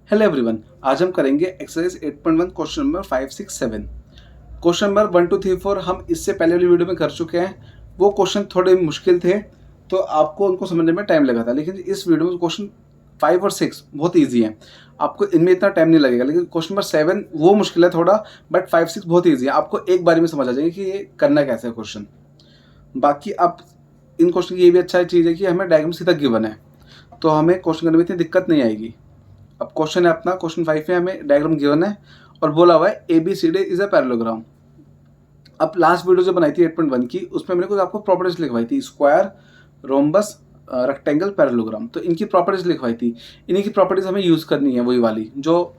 Hello everyone, आज हम करेंगे exercise 8.1 question number 5, 6, 7। Question number 1, 2, 3, 4 हम इससे पहले वाली वीडियो में कर चुके हैं। वो क्वेश्चन थोड़े मुश्किल थे तो आपको उनको समझने में टाइम लगा था, लेकिन इस वीडियो में क्वेश्चन 5 और 6 बहुत ईजी हैं। आपको इनमें इतना टाइम नहीं लगेगा, लेकिन क्वेश्चन नंबर 7 वो मुश्किल है थोड़ा, बट 5, 6 बहुत ईजी है। आपको एक बारी में समझ आ जाएगी कि ये करना कैसे है क्वेश्चन। बाकी आप इन क्वेश्चन की ये भी अच्छा चीज़ है कि हमें डायग्राम सीधा गिवन है, तो हमें क्वेश्चन करने में इतनी दिक्कत नहीं आएगी। अब क्वेश्चन है अपना, क्वेश्चन 5 में हमें डायग्राम गिवन है और बोला हुआ है ABCD इज अ पैरेललोग्राम। अब लास्ट वीडियो जो बनाई थी 8.1 की, उसमें मैंने कुछ आपको प्रॉपर्टीज लिखवाई थी, स्क्वायर, रोम्बस, रेक्टेंगल, पैरेललोग्राम। तो इनकी प्रॉपर्टीज लिखवाई थी। इन्हीं की प्रॉपर्टीज हमें यूज करनी है, वही वाली जो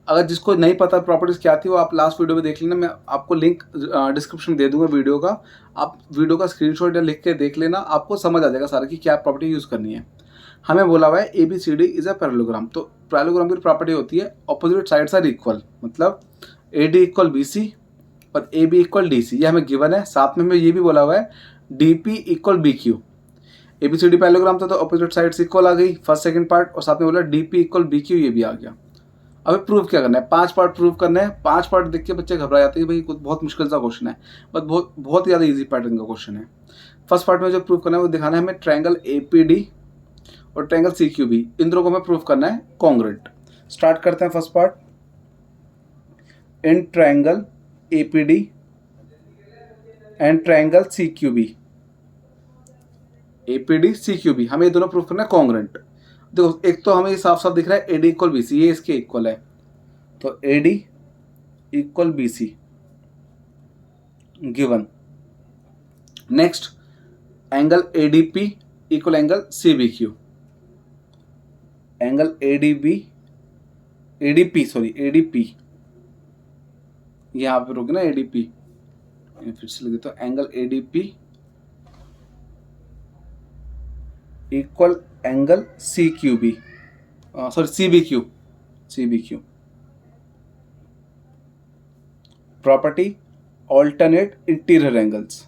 अगर जिसको नहीं पता प्रॉपर्टीज क्या थी वो आप लास्ट वीडियो में देख लेना। मैं आपको लिंक डिस्क्रिप्शन में दे दूंगा वीडियो का। आप वीडियो का स्क्रीनशॉट या लिख के देख लेना, आपको समझ आ जाएगा सारा कि क्या प्रॉपर्टी यूज करनी है। हमें बोला हुआ है ABCD इज अ पैरेललोग्राम। तो पैरेललोग्राम की प्रॉपर्टी होती है ऑपोजिट साइड्स आर इक्वल, मतलब AD इक्वल BC और AB इक्वल DC। ये हमें गिवन है। साथ में हमें ये भी बोला हुआ है DP equal BQ। ABCD parallelogram था तो ऑपोजिट साइड्स इक्वल आ गई, फर्स्ट सेकंड पार्ट, और साथ में बोला DP इक्वल BQ, ये भी आ गया। अभी प्रूफ क्या करना है, 5 पार्ट प्रूफ करना है। 5 पार्ट देख के बच्चे घबरा जाते हैं कि भाई कुछ बहुत मुश्किल सा क्वेश्चन है, बट बहुत बहुत ज़्यादा इजी पैटर्न का क्वेश्चन है। फर्स्ट पार्ट में जो प्रूफ करना है वो दिखाना है हमें ट्रायंगल APD और ट्रायंगल CQB, इन दोनों को हमें प्रूफ करना है कॉन्ग्रुएंट। स्टार्ट करते हैं first part. In triangle APD and triangle CQB, APD CQB, हमें ये दोनों प्रूफ करना है कॉन्ग्रुएंट। देखो, एक तो हमें साफ साफ दिख रहा है AD इक्वल BC, ये इसके इक्वल है, तो AD equal BC given. Next, angle ADP equal angle CBQ, angle ADP, यहाँ पे रोके ना ADP, फिर से लगे तो angle ADP equal angle CQB, sorry CBQ। Property alternate interior angles,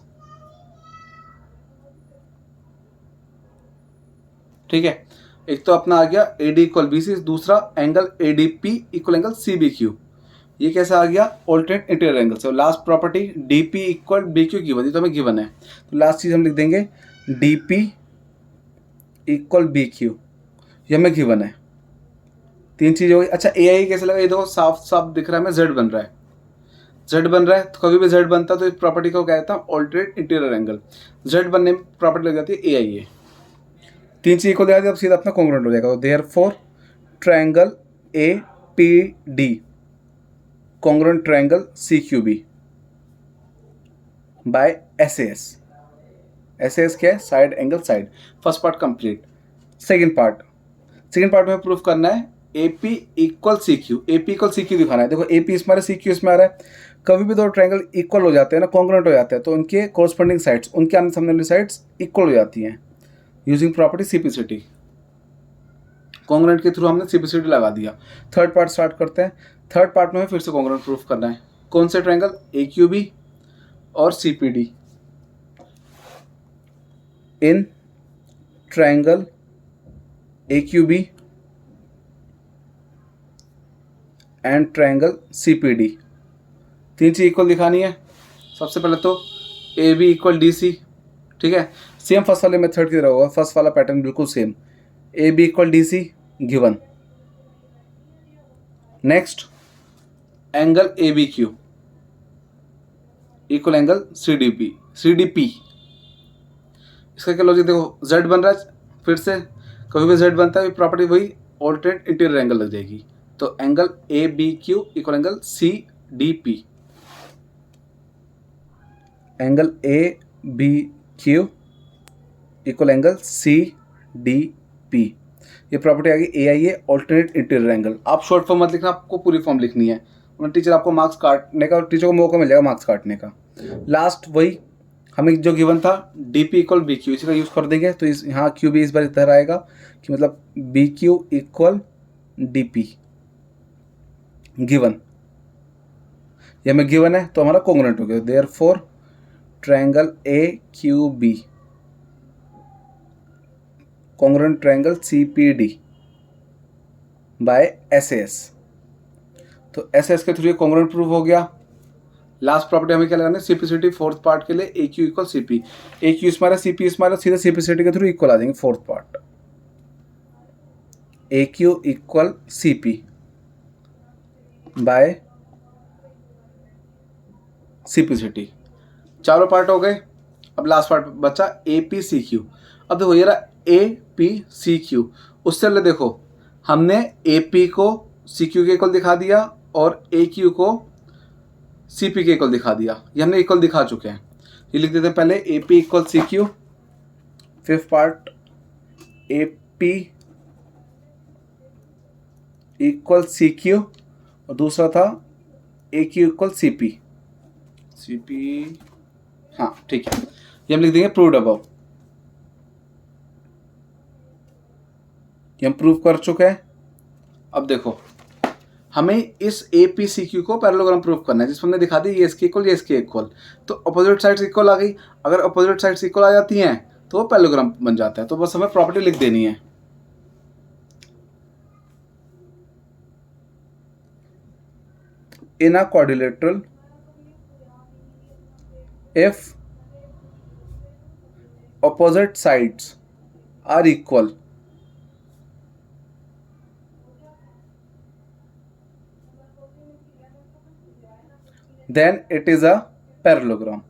ठीक है। एक तो अपना आ गया AD इक्वल BC, दूसरा angle ADP equal angle CBQ। ये कैसे आ गया, ऑल्टरनेट इंटीरियर एंगल से। Last property DP equal BQ की बनी, तो हमें गिवन है, तो लास्ट चीज हम लिख देंगे DP इक्वल BQ, ये हमें गिवन है। तीन चीज हो गई। अच्छा, AI कैसे लगा, ये देखो साफ साफ दिख रहा है हमें Z बन रहा है, Z बन रहा है, तो कभी भी Z बनता है तो इस प्रॉपर्टी को कहता है ऑल्टरनेट इंटीरियर एंगल। Z बनने में प्रॉपर्टी लग जाती है AIA। तीन चीज को दिया, अब सीधा अपना कॉन्ग्रुएंट हो जाएगा। तो therefore triangle APD congruent triangle CQB by SAS क्या है, side angle side. First part complete. Second part में प्रूफ करना है AP equal CQ, AP equal CQ दिखाना है। देखो AP इसमें आ रहा है, CQ इसमें आ रहा है। कभी भी दो ट्रायंगल इक्वल हो जाते हैं ना, कॉन्ग्रुएंट हो जाते हैं, तो उनके कोरस्पॉन्डिंग साइड्स, उनके आमने सामने वाली साइड्स इक्वल हो जाती हैं यूजिंग प्रॉपर्टी CPCT। कॉन्ग्रुएंट के थ्रू हमने CPCT लगा दिया। थर्ड पार्ट स्टार्ट करते हैं। थर्ड पार्ट में फिर से कॉन्ग्रुएंट प्रूफ करना है। कौन से ट्रायंगल, AQB और CPD। In triangle AQB and triangle CPD, तीन चीज इक्वल दिखानी है। सबसे पहले तो AB इक्वल DC, ठीक है, सेम फर्स्ट वाले मेथड की तरह होगा, फर्स्ट वाला पैटर्न बिल्कुल same. AB equal DC given. Next, angle ABQ equal angle CDP। इसका क्या लॉजिक, देखो Z बन रहा है, फिर से कभी भी Z बनता है प्रॉपर्टी वही ऑल्टरनेट इंटीरियर एंगल लग जाएगी। तो angle ABQ equal angle CDP, angle ABQ equal angle CDP। ये प्रॉपर्टी आ गई AIA ऑल्टरनेट इंटीरियर एंगल। आप शॉर्ट फॉर्म मत लिखना, आपको पूरी फॉर्म लिखनी है, वरना टीचर आपको मार्क्स काटने का, टीचर को मौका मिलेगा मार्क्स काटने का। लास्ट वही हमें जो गिवन था DP इक्वल BQ, इसी का यूज कर देंगे। तो इस यहाँ QB इस बार इधर आएगा कि मतलब BQ इक्वल DP गिवन, ये हमें गिवन है तो हमारा कॉन्ग्रुएंट हो गया। Therefore triangle AQB congruent triangle CPD by SAS। तो SAS के थ्रू ये कॉन्ग्रुएंट प्रूफ हो गया। लास्ट प्रॉपर्टी हमें क्या लगाना है, सिम्प्लिसिटी फोर्थ पार्ट के लिए AQ इक्वल CP, AQ इसमारा CP इसमारा, सीधा सिम्प्लिसिटी के थ्रू इक्वल आ जाएंगे fourth part, AQ equal CP by simplicity. चारों पार्ट हो गए। अब लास्ट पार्ट बचा APCQ। अब देखो ये रहा APCQ, उससे पहले देखो हमने AP को CQ के इक्वल दिखा दिया और AQ को CP के इक्वल दिखा दिया, ये हमने इक्वल दिखा चुके हैं। ये लिख देते हैं पहले AP equal CQ, fifth part AP equal CQ और दूसरा था AQ इक्वल CP। हाँ ठीक है, ये हम लिख देंगे प्रूव्ड अबव। ये हम प्रूव कर चुके हैं। अब देखो हमें इस APCQ को पैरेललोग्राम प्रूफ करना है, जिसमें हमने दिखा दी ये इसके इक्वल, ये इसके इक्वल, तो अपोजिट साइड्स इक्वल आ गई। अगर अपोजिट साइड्स इक्वल आ जाती हैं तो वो पैरेललोग्राम बन जाता है। तो बस हमें प्रॉपर्टी लिख देनी है, in a quadrilateral if opposite sides are equal, then it is a parallelogram।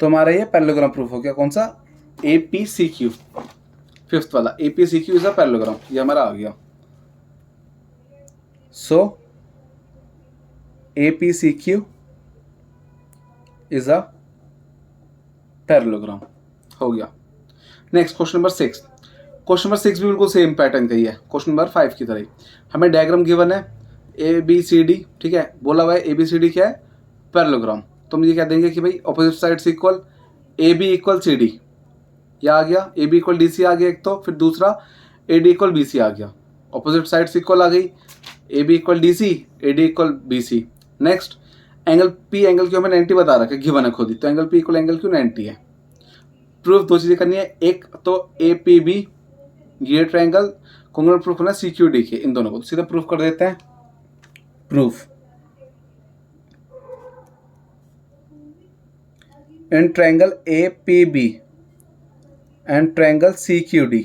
तो हमारा ये पैरेललोग्राम प्रूफ हो गया। कौन सा, APCQ, फिफ्थ वाला APCQ इज अ पैरेललोग्राम, ये हमारा आ गया। सो APCQ इज अ पैरेललोग्राम हो गया। Next question number 6। Question number 6 भी बिल्कुल सेम पैटर्न का ही है, क्वेश्चन नंबर 5 की तरह ही। हमें डायग्राम गिवन है ABCD, ठीक है, बोला हुआ है ABCD क्या है, पैरेललोग्राम। तो हम ये कह देंगे कि भाई opposite sides equal, AB equal CD, यह आ गया, AB इक्वल DC आ गया एक तो, फिर दूसरा AD इक्वल BC आ गया। ऑपोजिट साइड्स इक्वल आ गई, AB equal DC, AD equal BC। Next angle P angle Q हमें 90 बता रखा है, गिवन है खुद ही, तो angle P equal angle Q 90 है। प्रूफ दो चीज़ें करनी है, एक तो APB ये ट्रायंगल कॉन्ग्रुएंट प्रूफ होना CQD के, इन दोनों को सीधा प्रूफ कर देते हैं। Proof in triangle APB and triangle CQD,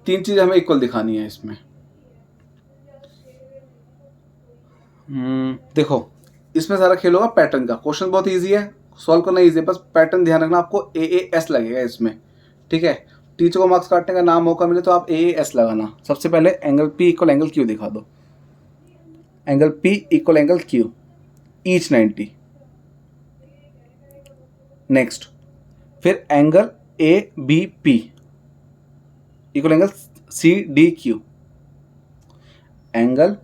तीन चीजें हमें इक्वल दिखानी है इसमें। देखो इसमें सारा खेल होगा पैटर्न का। क्वेश्चन बहुत इजी है, सॉल्व करना इजी है, बस पैटर्न ध्यान रखना। आपको AAS लगेगा इसमें, ठीक है। टीचर को मार्क्स काटने का नाम मौका मिले तो आप AAS लगाना। सबसे पहले angle P equal angle Q दिखा दो, angle P equal angle Q each 90। Next फिर angle ABP equal angle CDQ, angle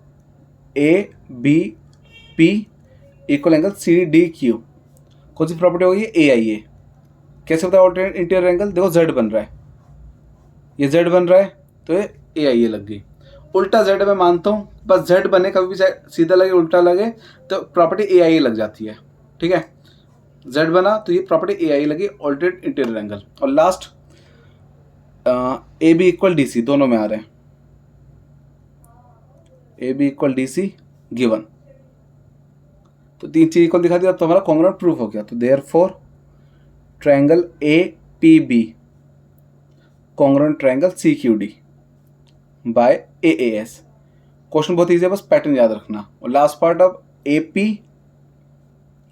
ABP equal angle CDQ। कौन सी प्रॉपर्टी होगी, AIA। कैसे होता है ऑल्टरनेट इंटीरियर एंगल, देखो Z बन रहा है, ये Z बन रहा है तो ये AIA लग गई। उल्टा Z मैं मानता हूँ, बस Z बने, कभी भी सीधा लगे उल्टा लगे तो प्रॉपर्टी AIA लग जाती है, ठीक है। Z बना तो ये प्रॉपर्टी AIA लगी, ऑल्टरनेट इंटीरियर एंगल। और लास्ट AB इक्वल DC, दोनों में आ रहे हैं, AB इक्वल DC गिवन। तो तीन चीज इक्वल दिखा दिया तो हमारा कॉन्ग्रुएंट प्रूफ हो गया। तो therefore triangle APB congruent triangle CQD by AAS। Question बहुत इजी है, बस पैटर्न याद रखना। और last part of AP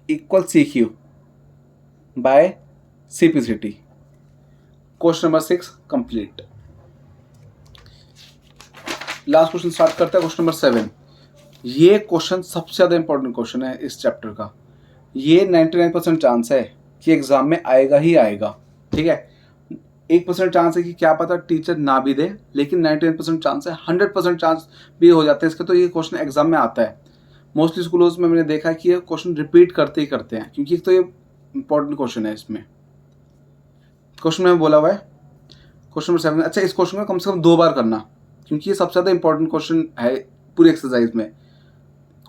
equal CQ by CPCT। Question number 6 complete. Last question start करते हैं, क्वेश्चन नंबर 7। ये क्वेश्चन सबसे ज़्यादा इंपॉर्टेंट क्वेश्चन है इस चैप्टर का। ये 99% चांस है कि एग्जाम में आएगा ही आएगा, ठीक है। 1% चांस है कि क्या पता टीचर ना भी दे, लेकिन 99% चांस है, 100% चांस भी हो जाते हैं इसके। तो ये क्वेश्चन एग्जाम में आता है। मोस्टली स्कूलों में मैंने देखा है कि ये क्वेश्चन रिपीट करते ही करते हैं, क्योंकि तो ये इंपॉर्टेंट क्वेश्चन है। इसमें क्वेश्चन में बोला हुआ है क्वेश्चन नंबर 7। अच्छा, इस क्वेश्चन को कम से कम 2 बार करना, क्योंकि ये सबसे ज़्यादा इंपॉर्टेंट क्वेश्चन है पूरी एक्सरसाइज में।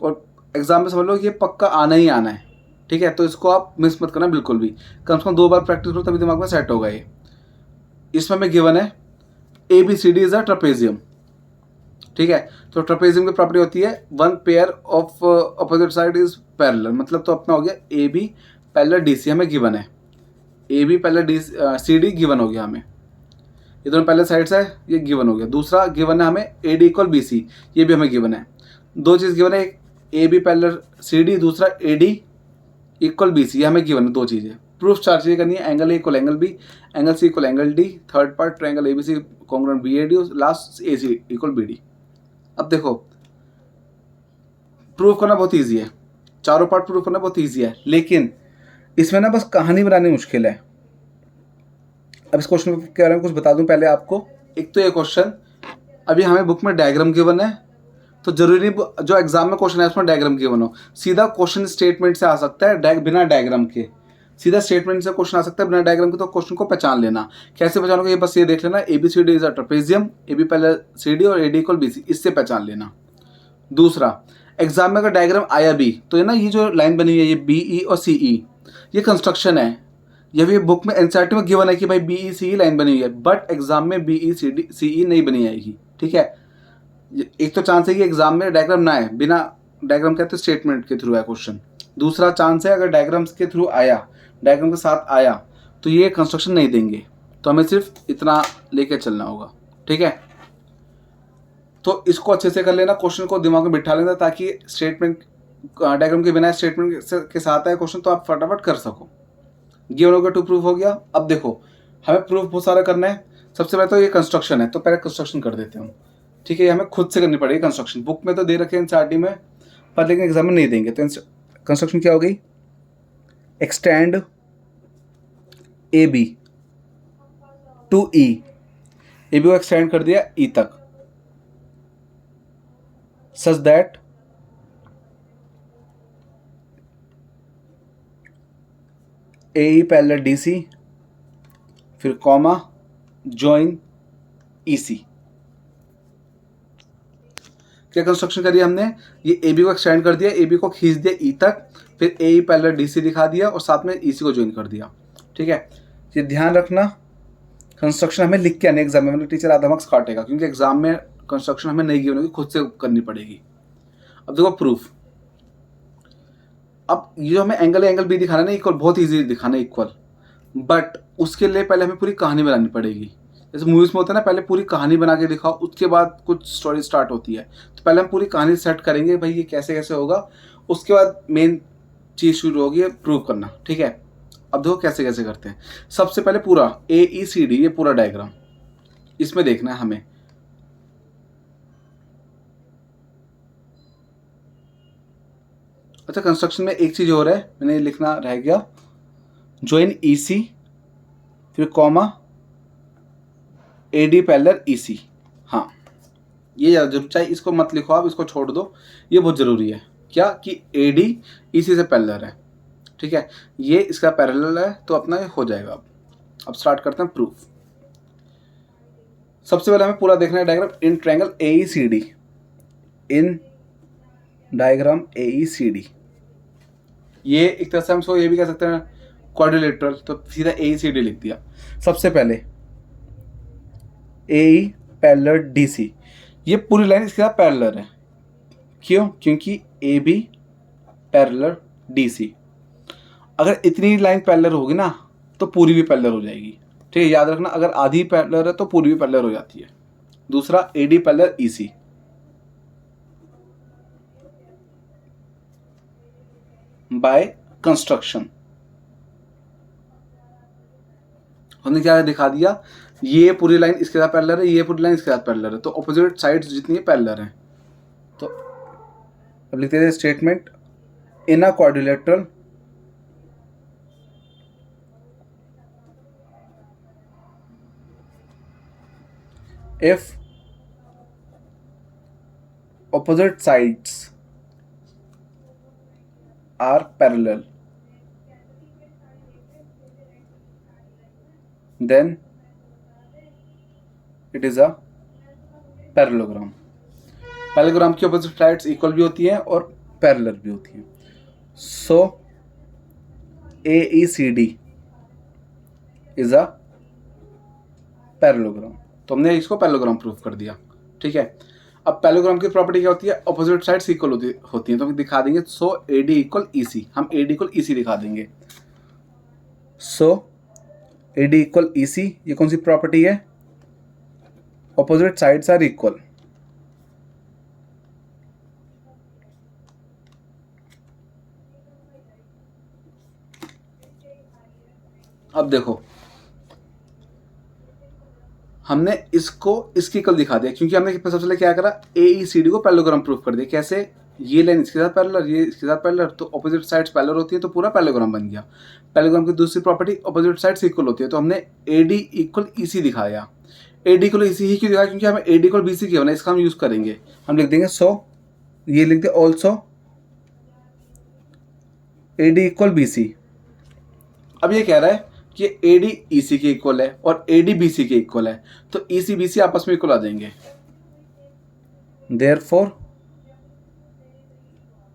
और एग्जाम में समझ लो ये पक्का आना ही आना है, ठीक है। तो इसको आप मिस मत करना बिल्कुल भी, कम से कम 2 बार प्रैक्टिस करो, तभी दिमाग में सेट होगा ये। इसमें हमें गिवन है A B C D is a trapezium. ठीक है, तो ट्रपेजियम की प्रॉपर्टी होती है one pair of opposite side is parallel, मतलब तो अपना हो गया A B parallel D C हमें गिवन है, A B parallel D C D given हो गया हमें, ये दोनों पहले साइड्स है, ये गिवन हो गया। दूसरा गिवन है हमें A D equal B C, ये भी हमें गिवन है। दो चीज़ गिवन है, A B parallel C D, दूसरा A D equal B C, ये हमें गिवन है। दो चीज़ें प्रूफ चार चीज़ें करनी है, angle A equal angle B, angle C equal angle D, third part triangle A B C congruent B A D, last A C equal B D. अब देखो प्रूफ करना बहुत ईजी है, चारों पार्ट प्रूफ करना बहुत ईजी है, लेकिन इसमें ना बस कहानी बनानी मुश्किल है। अब इस क्वेश्चन के बारे में कुछ बता दूं पहले आपको। एक तो ये क्वेश्चन अभी हमें बुक में डायग्राम गिवन है, तो जरूरी नहीं जो एग्जाम में क्वेश्चन है उसमें डायग्राम गिवन हो, सीधा क्वेश्चन स्टेटमेंट से आ सकता है बिना डायग्राम के, सीधा स्टेटमेंट से क्वेश्चन आ सकता है बिना डायग्राम के। तो क्वेश्चन को पहचान लेना, कैसे पहचानोगे ये बस ये देख लेना, A B C D is a trapezium, A B parallel C D और A D equal B C, इससे पहचान लेना। दूसरा, एग्जाम में अगर डायग्राम आया भी तो ये ना, ये जो लाइन बनी है ये बी ई और सी ई, ये कंस्ट्रक्शन है, ये भी बुक में एनसीईआरटी में गिवन है कि भाई बी ई सी ई लाइन बनी हुई है, बट एग्जाम में B E C D C E नहीं बनी आएगी। ठीक है, एक तो चांस है कि एग्जाम में डायग्राम ना आए, बिना डायग्राम के तो स्टेटमेंट के थ्रू है क्वेश्चन। दूसरा चांस है अगर डायग्राम्स के थ्रू आया, डायग्राम के साथ आया, तो ये कंस्ट्रक्शन नहीं देंगे, तो हमें सिर्फ इतना लेके चलना होगा। ठीक है, तो इसको अच्छे से कर लेना, क्वेश्चन को दिमाग में बिठा लेना, ताकि स्टेटमेंट डायग्राम के बिना स्टेटमेंट के साथ आए क्वेश्चन तो आप फटाफट कर सको। गिवन हो गया, टू प्रूफ हो गया। अब देखो हमें प्रूफ बहुत सारा करना है। सबसे पहले तो ये कंस्ट्रक्शन है, तो पहले कंस्ट्रक्शन कर देते हैं हम। ठीक है, ये हमें खुद से करनी पड़ेगी कंस्ट्रक्शन, बुक में तो दे रखे हैं एनसीईआरटी में, पर लेकिन एग्जाम में नहीं देंगे। तो कंस्ट्रक्शन क्या हो गई, extend A B to E, A B को एक्सटेंड कर दिया ई तक, such that A E parallel D C, फिर कॉमा जॉइन ई सी। क्या कंस्ट्रक्शन करी हमने, ये ए बी को एक्सटेंड कर दिया, ए बी को खींच दिया ई तक, फिर ए ई पैरेलल डी सी दिखा दिया और साथ में ई सी को ज्वाइन कर दिया। ठीक है, ये ध्यान रखना, कंस्ट्रक्शन हमें लिख के आने एग्जाम में, मतलब टीचर आधा मार्क्स काटेगा, क्योंकि एग्जाम में कंस्ट्रक्शन हमें नहीं गिवन होगी, खुद से करनी पड़ेगी। अब देखो प्रूफ, अब ये जो हमें एंगल बी दिखाना है ना इक्वल, बहुत ईजी दिखाना है इक्वल, बट उसके लिए पहले हमें पूरी कहानी बनानी पड़ेगी। जैसे मूवीज में होता है ना, पहले पूरी कहानी बना के दिखाओ, उसके बाद कुछ स्टोरी स्टार्ट होती है। तो पहले हम पूरी कहानी सेट करेंगे भाई ये कैसे कैसे होगा, उसके बाद मेन चीज़ शुरू होगी प्रूव करना। ठीक है, अब देखो कैसे कैसे करते हैं। सबसे पहले पूरा ए ई सी डी, ये पूरा डायग्राम इसमें देखना है हमें। अच्छा, कंस्ट्रक्शन में एक चीज़ और है, मैंने लिखना रह गया, ज्वाइन ई सी, फिर कॉमा ए डी पैरेलल ई सी। हाँ, ये ज़्यादा जरूर चाहिए, इसको मत लिखो आप, इसको छोड़ दो, ये बहुत ज़रूरी है। क्या कि ए डी ई सी से पैरेलल है। ठीक है, ये इसका पैरेलल है तो अपना ये हो जाएगा। अब स्टार्ट करते हैं प्रूफ। सबसे पहले हमें पूरा देखना है diagram in triangle A E C D, in diagram A E C D. ये एक तरह से हम इसको ये भी कह सकते हैं क्वाड्रिलेटरल, तो सीधा ए ई सी डी लिख दिया। सबसे पहले ए ई पैरेलल डी सी, ये पूरी लाइन इसके साथ पैरेलल है। क्यों, क्योंकि A B parallel D C, अगर इतनी लाइन पैरेलल होगी ना तो पूरी भी पैरेलल हो जाएगी। ठीक है, याद रखना, अगर आधी पैरेलल है तो पूरी भी पैरेलल हो जाती है। दूसरा A D parallel E C, by construction हमने क्या दिखा दिया, ये पूरी लाइन इसके साथ पैरेलल है, ये पूरी लाइन इसके साथ पैरेलल है, तो ऑपोजिट साइड्स जितनी है पैरेलल हैं। तो अब लिखते हैं statement in a quadrilateral if opposite sides are parallel then it is a parallelogram। Parallelogram की ऑपोजिट साइड्स इक्वल भी होती हैं और पैरेलल भी होती हैं। So A E C D is a parallelogram. तो हमने इसको पैरेललोग्राम प्रूव कर दिया। ठीक है, अब पैरेललोग्राम की प्रॉपर्टी क्या होती है, अपोजिट साइड्स इक्वल होती है, तो हम दिखा देंगे सो AD इक्वल EC, हम AD इक्वल EC दिखा देंगे। सो AD इक्वल EC, ये कौन सी प्रॉपर्टी है, अपोजिट साइड्स आर इक्वल। अब देखो हमने इसको इसकी इक्वल दिखा दिया, क्योंकि हमने सबसे पहले क्या करा, AECD को पैरेललोग्राम प्रूफ कर दिया। कैसे, ये लाइन इसके साथ पैरेलल, ये इसके साथ पैरेलल, तो ऑपोजिट साइड्स पैरेलल होती है तो पूरा पैरेललोग्राम बन गया। पैरेललोग्राम की दूसरी प्रॉपर्टी ऑपोजिट साइड्स इक्वल होती है, तो हमने AD इक्वल EC दिखाया। AD इक्वल EC ही क्यों दिखाया, क्योंकि हमें AD इक्वल BC किया ना, इसका हम यूज करेंगे। हम लिख देंगे सो, ये लिख they also AD equal BC। अब ये कह रहा है कि AD EC के इक्वल है और AD BC के इक्वल है, तो EC BC आपस में इक्वल आ जाएंगे। देयरफॉर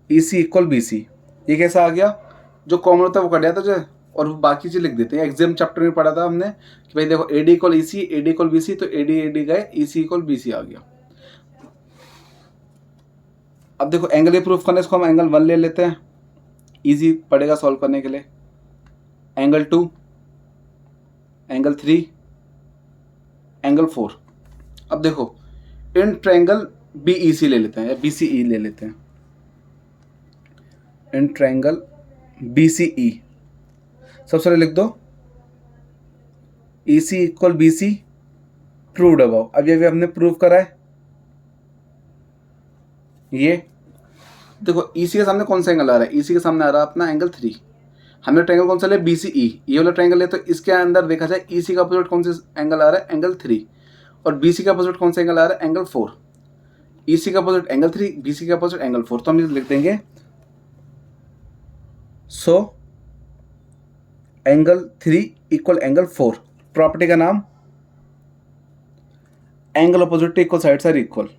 EC इक्वल BC, ये कैसा आ गया, जो कॉमन होता है वो कट जाता है, और बाकी चीज लिख देते हैं। एग्जाम चैप्टर में पढ़ा था हमने कि भाई देखो AD equal EC, AD equal BC, तो AD गए, EC इक्वल BC आ गया। अब देखो एंगल ये प्रूफ करने, इसको हम एंगल 1 ले लेते हैं, इजी पड़ेगा सॉल्व करने के लिए। Angle 2, angle 3, angle 4। अब देखो इन ट्रायंगल BEC ले लेते हैं या BCE ले लेते हैं। इन ट्रायंगल BCE सबसे पहले लिख दो EC equal BC proved above. अब ये भी हमने प्रूव करा है। ये देखो EC के सामने कौन सा एंगल आ रहा है, EC के सामने आ रहा है अपना एंगल 3। हमने ट्रायंगल कौन सा लिया, BCE, ये वाला ट्रायंगल है, तो इसके अंदर देखा जाए EC का अपोजिट कौन सा एंगल आ रहा है, एंगल 3, और BC का अपोजिट कौन सा एंगल आ रहा है, एंगल 4। EC का अपोजिट एंगल 3, BC का अपोजिट एंगल 4, तो हम ये लिख देंगे so angle 3 equal angle 4। Property का नाम angle opposite equal sides are equal.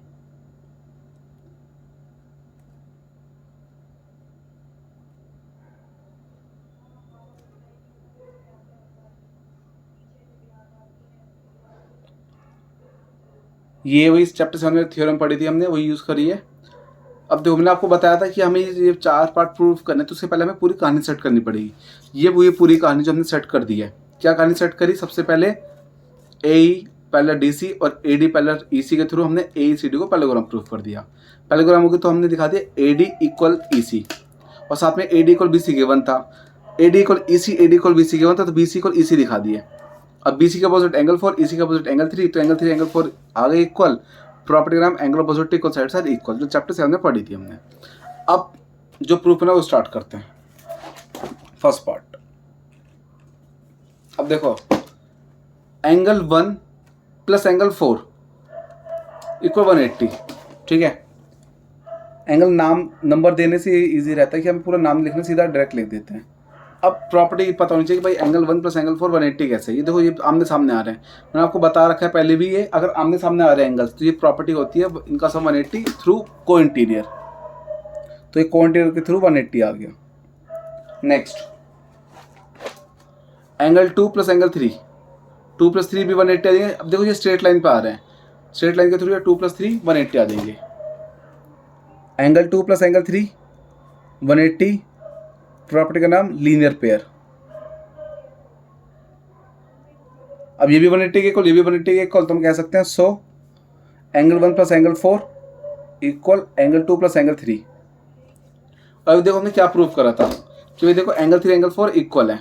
ये वही चैप्टर 7 में थ्योरम पढ़ी थी हमने, वही यूज करी है। अब देखो मैंने आपको बताया था कि हमें ये 4 पार्ट प्रूफ करने, तो उससे पहले हमें पूरी कहानी सेट करनी पड़ेगी। ये पूरी कहानी जो हमने सेट कर दी है। क्या कहानी सेट करी, सबसे पहले AE पैरेलल DC और AD पैरेलल EC के थ्रू हमने AECD को पैरेललोग्राम प्रूफ कर दिया। पैरेललोग्राम हो गया तो हमने दिखा दिया AD इक्वल EC, और साथ में AD इक्वल BC गिवन था। AD equal EC, AD equal BC given था, तो BC इक्वल EC दिखा दिए। अब BC का अपोजिट एंगल 4, EC का अपोजिट एंगल 3, तो एंगल 3 एंगल 4 आ गए इक्वल। प्रॉपर्टी नाम angle opposite equal sides are equal, जो चैप्टर 7 में पढ़ी थी हमने। अब जो प्रूफ है ना वो स्टार्ट करते हैं। फर्स्ट पार्ट, अब देखो एंगल 1 प्लस एंगल 4 इक्वल 180। ठीक है, एंगल नाम नंबर देने से इजी रहता है कि हम पूरा नाम लिखना सीधा डायरेक्ट लिख देते हैं। अब प्रॉपर्टी पता होनी चाहिए कि भाई एंगल 1 प्लस एंगल 4 180 कैसे। ये देखो ये आमने सामने आ रहे हैं, मैंने आपको बता रखा है पहले भी, ये अगर आमने सामने आ रहे हैं एंगल्स तो ये प्रॉपर्टी होती है इनका सम 180 थ्रू को इंटीरियर। तो ये को इंटीरियर के थ्रू 180 आ गया। Next angle 2 plus angle 3, 2 plus 3 भी 180 आ जाएंगे। अब देखो ये स्ट्रेट लाइन पे आ रहे हैं, स्ट्रेट लाइन के थ्रू ये 2 प्लस 3 180 आ जाएंगे। एंगल 2 प्लस एंगल 3 180, प्रॉपर्टी का नाम लीनियर पेयर। अब ये भी 180 के इक्वल, ये भी 180 के इक्वल, तो हम कह सकते हैं so angle 1 plus angle 4 equal angle 2 plus angle 3। अब देखो हमने क्या प्रूव करा था कि देखो एंगल 3 एंगल 4 इक्वल है,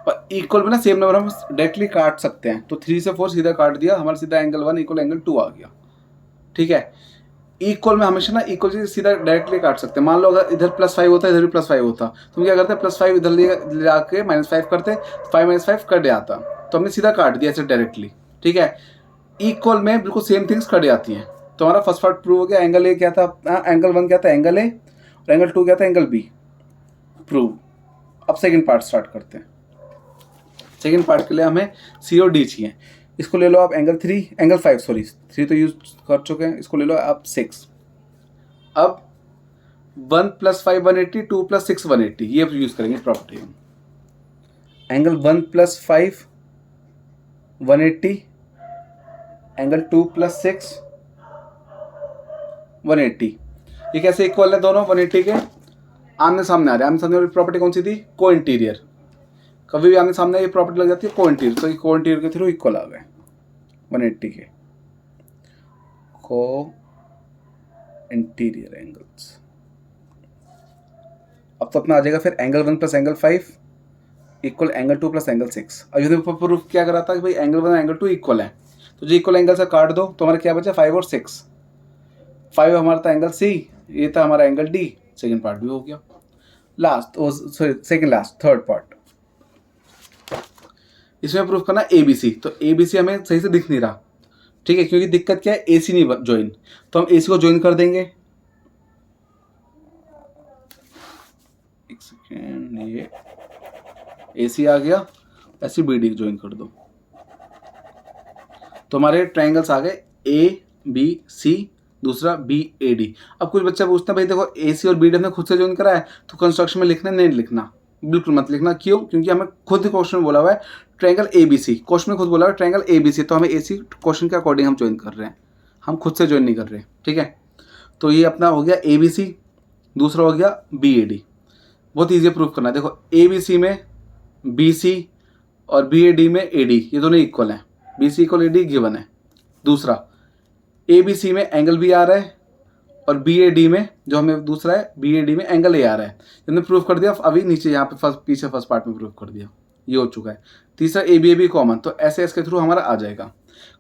और इक्वल में ना सेम नंबर हम डायरेक्टली काट सकते हैं। तो 3 से 4 सीधा काट दिया, हमारा सीधा एंगल 1 इक्वल एंगल 2 आ गया। ठीक है, इक्वल में हमेशा ना इक्वल से सीधा डायरेक्टली काट सकते हैं। मान लो अगर इधर +5 होता इधर भी +5 होता, तो हम क्या करते हैं +5 इधर ले आके -5 करते, 5 - 5 कट जाता, तो हमने सीधा काट दिया ऐसे डायरेक्टली। ठीक है, इक्वल में बिल्कुल सेम थिंग्स कट जाती हैं। तो हमारा फर्स्ट पार्ट प्रूव हो गया। एंगल ए क्या था, एंगल 1 क्या था, एंगल ए, और एंगल 2 क्या था, एंगल बी, प्रूव। अब सेकेंड पार्ट स्टार्ट करते हैं। सेकेंड पार्ट के लिए हमें C और D चाहिए। इसको ले लो आप एंगल 3 एंगल 5, सॉरी 3 तो यूज कर चुके हैं, इसको ले लो आप 6। अब 1 + 5 180, 2 + 6 180, ये यूज करेंगे प्रॉपर्टी हम। Angle 1 + 5 180 angle 2 + 6 180। ये कैसे इक्वल है दोनों 180 के? आमने सामने आ रहे हैं। आमने सामने वाली प्रॉपर्टी कौन सी थी? को इंटीरियर। कभी भी आमने सामने ये प्रॉपर्टी लग जाती है को इंटीरियर, तो ये को इंटीरियर के थ्रू इक्वल आ गए 180 के को इंटीरियर एंगल्स। अब तो अपना आ जाएगा फिर angle 1 + angle 5 equal angle 2 + angle 6। अब ये प्रूफ क्या करा था कि भाई एंगल 1 और एंगल 2 इक्वल है, तो जो इक्वल एंगल से काट दो तो हमारा क्या बचा? 5 और 6। 5 हमारा था एंगल सी, ये था हमारा एंगल डी। सेकेंड पार्ट भी हो गया। Last sorry second last third part, इसमें प्रूफ करना ABC। तो ABC हमें सही से दिख नहीं रहा, ठीक है, क्योंकि दिक्कत क्या है? AC नहीं ज्वाइन, तो हम AC को ज्वाइन कर देंगे। एक सेकेंड, ये AC आ गया, ऐसी BD ज्वाइन कर दो तो हमारे ट्रायंगल्स आ गए ABC, दूसरा BAD। अब कुछ बच्चा पूछता है भाई देखो AC और BD हमने खुद से ज्वाइन करा है, तो कंस्ट्रक्शन में लिखना नहीं लिखना, बिल्कुल मत लिखना। क्यों? क्योंकि हमें खुद क्वेश्चन में बोला हुआ है ट्रायंगल ABC, क्वेश्चन में खुद बोला हुआ है ट्रायंगल ABC, तो हमें AC क्वेश्चन के अकॉर्डिंग हम ज्वाइन कर रहे हैं, हम खुद से ज्वाइन नहीं कर रहे, ठीक है। तो ये अपना हो गया ABC, दूसरा हो गया BAD। बहुत ईजी प्रूफ करना है। देखो ABC में BC और BAD में AD, ये दोनों इक्वल हैं। BC = AD गिवन है। दूसरा ABC में एंगल B आ रहा है और BAD में जो हमें दूसरा है BAD में एंगल A आ रहा है। हमने प्रूफ कर दिया अभी नीचे यहाँ पे पीछे फर्स्ट पार्ट में प्रूफ कर दिया, ये हो चुका है। तीसरा ABAB कॉमन, तो SS के थ्रू हमारा आ जाएगा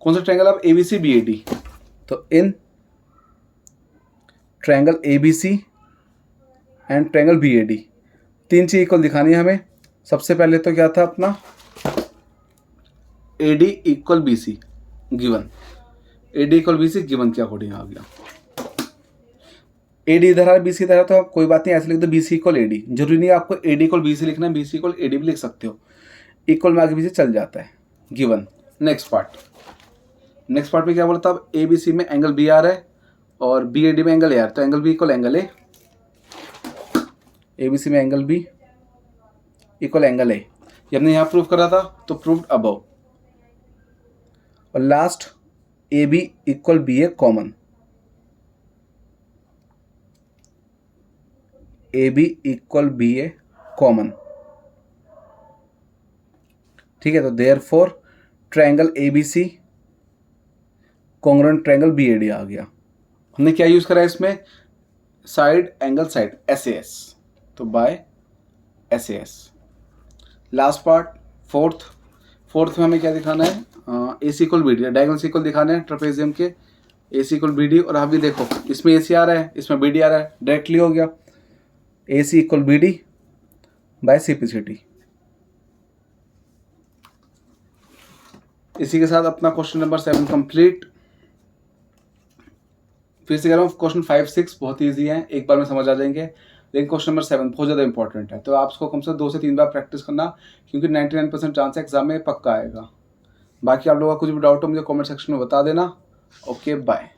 कौन सा ट्रायंगल? अब ABC BAD, तो in triangle ABC and triangle BAD तीन चीज इक्वल दिखानी है हमें। सबसे पहले तो क्या था अपना AD = BC given, AD = BC given के अकॉर्डिंग आ गया। AD इधर है BC इधर है, तो कोई बात नहीं, ऐसे लिख दो BC = AD। जरूरी नहीं आपको AD = BC लिखना है, BC = AD भी लिख सकते हो, इक्वल में आगे BC चल जाता है गिवन। नेक्स्ट पार्ट में क्या बोलता है? अब ABC में एंगल B आ रहा है और BAD में एंगल A आ रहा है, तो angle B = angle A। ABC में एंगल B = एंगल A, ये हमने यहाँ प्रूफ करा था, तो प्रूव्ड अबव। और last AB = BA common, AB = BA common, ठीक है। तो therefore triangle ABC congruent triangle BAD आ गया। हमने क्या यूज करा है इसमें? साइड एंगल साइड SAS, तो by SAS। Last part fourth में हमें क्या दिखाना है? AC = BD, डायगोनल इक्वल दिखाने हैं ट्रेपेजियम के, AC = BD। और अभी देखो इसमें AC आ रहा है, इसमें BD आ रहा है, डायरेक्टली हो गया AC = BD बाय CPCD। इसी के साथ अपना क्वेश्चन नंबर 7 कंप्लीट। फिर से कह रहा हूँ क्वेश्चन 5, 6 बहुत ईजी है, एक बार में समझ आ जाएंगे, लेकिन क्वेश्चन नंबर 7 बहुत ज़्यादा इंपॉर्टेंट है, तो आप इसको कम से कम 2 से 3 बार प्रैक्टिस करना, क्योंकि 99% चांस है एग्जाम में पक्का आएगा। बाकी आप लोगों का कुछ भी डाउट हो मुझे कमेंट सेक्शन में बता देना। Okay bye.